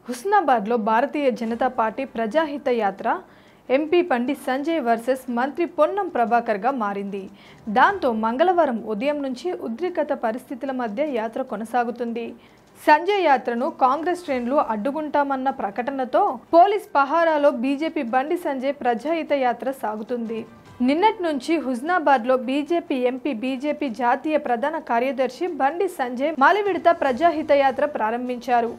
హుస్నాబాద్లో Bharatiya Janata party ప్రజాహిత యాత్ర MP Bandi Sanjay versus మంత్రి పొన్నం ప్రభాకర్గా మారింది. దాంతో మంగళవారం ఉదయం నుంచి ఉద్రిక్తత పరిస్థితుల మధ్య యాత్ర కొనసాగుతుంది. సంజయ్ యాత్రను కాంగ్రెస్ శ్రేణులు అడ్డుకుంటామన్న ప్రకటనతో పోలీస్ పహారాలో బీజేపీ బండి సంజయ్ ప్రజాహిత యాత్ర సాగుతుంది. నిన్నటి నుంచి హుస్నాబాద్లో బీజేపీ ఎంపీ బీజేపీ జాతీయ ప్రధాన కార్యదర్శి బండి సంజయ్ మాలివిడత ప్రజాహిత యాత్ర ప్రారంభించారు.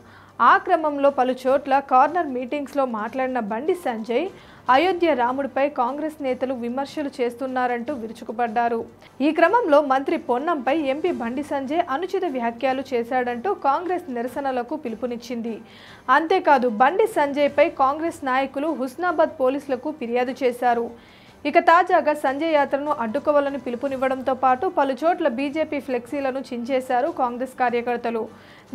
ఆ క్రమంలో పలు చోట్ల కార్నర్ మీటింగ్స్లో మాట్లాడిన బండి సంజయ్ అయోధ్య రాముడిపై కాంగ్రెస్ నేతలు విమర్శలు చేస్తున్నారంటూ విరుచుకుపడ్డారు. ఈ క్రమంలో మంత్రి పొన్నంపై ఎంపీ బండి సంజయ్ అనుచిత వ్యాఖ్యలు చేశాడంటూ కాంగ్రెస్ నిరసనలకు పిలుపునిచ్చింది. అంతేకాదు బండి సంజయ్పై కాంగ్రెస్ నాయకులు హుస్నాబాద్ పోలీసులకు ఫిర్యాదు చేశారు. ఇక తాజాగా సంజయ్ యాత్రను అడ్డుకోవాలని పిలుపునివ్వడంతో పాటు పలు చోట్ల బీజేపీ ఫ్లెక్సీలను చించేశారు కాంగ్రెస్ కార్యకర్తలు.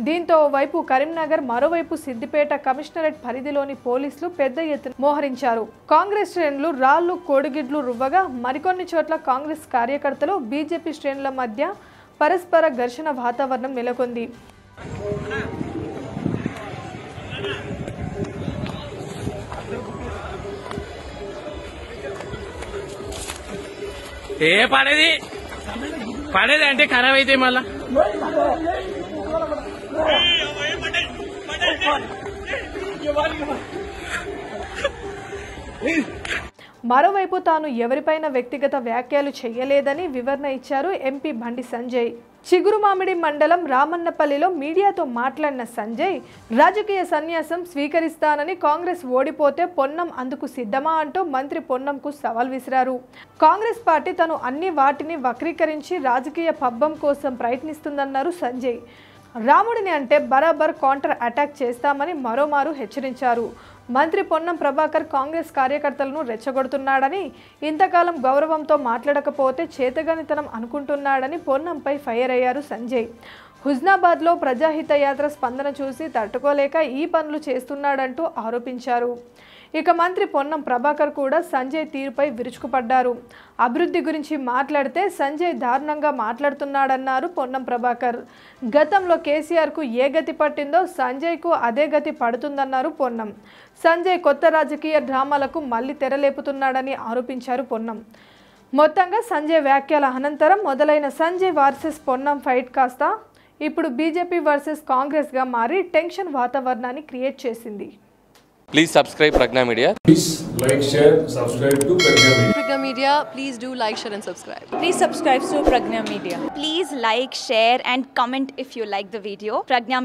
దీంతో ఓవైపు కరీంనగర్, మరోవైపు సిద్దిపేట కమిషనరేట్ పరిధిలోని పోలీసులు పెద్ద ఎత్తున మోహరించారు. కాంగ్రెస్ శ్రేణులు రాళ్లు, కోడిగిడ్లు రువ్వగా మరికొన్ని చోట్ల కాంగ్రెస్ కార్యకర్తలు, బీజేపీ శ్రేణుల మధ్య పరస్పర ఘర్షణ వాతావరణం నెలకొంది. పడేది అంటే ఖరాబ్ అయితే మళ్ళా మరోవైపు తాను ఎవరిపైన వ్యక్తిగత వ్యాఖ్యలు చేయలేదని వివరణ ఇచ్చారు ఎంపీ బండి సంజయ్. చిగురుమామిడి మండలం రామన్నపల్లిలో మీడియాతో మాట్లాడిన సంజయ్ రాజకీయ సన్యాసం స్వీకరిస్తానని, కాంగ్రెస్ ఓడిపోతే పొన్నం అందుకు సిద్ధమా అంటూ మంత్రి పొన్నంకు సవాల్ విసిరారు. కాంగ్రెస్ పార్టీ తను అన్ని వాటిని వక్రీకరించి రాజకీయ పబ్బం కోసం ప్రయత్నిస్తుందన్నారు సంజయ్. రాముడిని అంటే బరాబర్ కౌంటర్ అటాక్ చేస్తామని మరోమారు హెచ్చరించారు. మంత్రి పొన్నం ప్రభాకర్ కాంగ్రెస్ కార్యకర్తలను రెచ్చగొడుతున్నాడని, ఇంతకాలం గౌరవంతో మాట్లాడకపోతే చేతగానితనం అనుకుంటున్నాడని పొన్నంపై ఫైర్ అయ్యారు సంజయ్. హుస్నాబాద్లో ప్రజాహిత యాత్ర స్పందన చూసి తట్టుకోలేక ఈ పనులు చేస్తున్నాడంటూ ఆరోపించారు. ఇక మంత్రి పొన్నం ప్రభాకర్ కూడా సంజయ్ తీరుపై విరుచుకుపడ్డారు. అభివృద్ధి గురించి మాట్లాడితే సంజయ్ దారుణంగా మాట్లాడుతున్నాడన్నారు పొన్నం ప్రభాకర్. గతంలో కేసీఆర్కు ఏ గతి పట్టిందో సంజయ్కు అదే గతి పడుతుందన్నారు పొన్నం. సంజయ్ కొత్త రాజకీయ డ్రామాలకు మళ్లీ తెరలేపుతున్నాడని ఆరోపించారు పొన్నం. మొత్తంగా సంజయ్ వ్యాఖ్యల అనంతరం మొదలైన సంజయ్ వర్సెస్ పొన్నం ఫైట్ కాస్త ఇప్పుడు బీజేపీ వర్సెస్ కాంగ్రెస్గా మారి టెన్షన్ వాతావరణాన్ని క్రియేట్ చేసింది. Please subscribe Pragna Media. Please like, share, subscribe to Pragna Media. Pragna Media, please do like, share and subscribe. Please subscribe to Pragna Media. Please like, share and comment if you like the video. Pragna Media.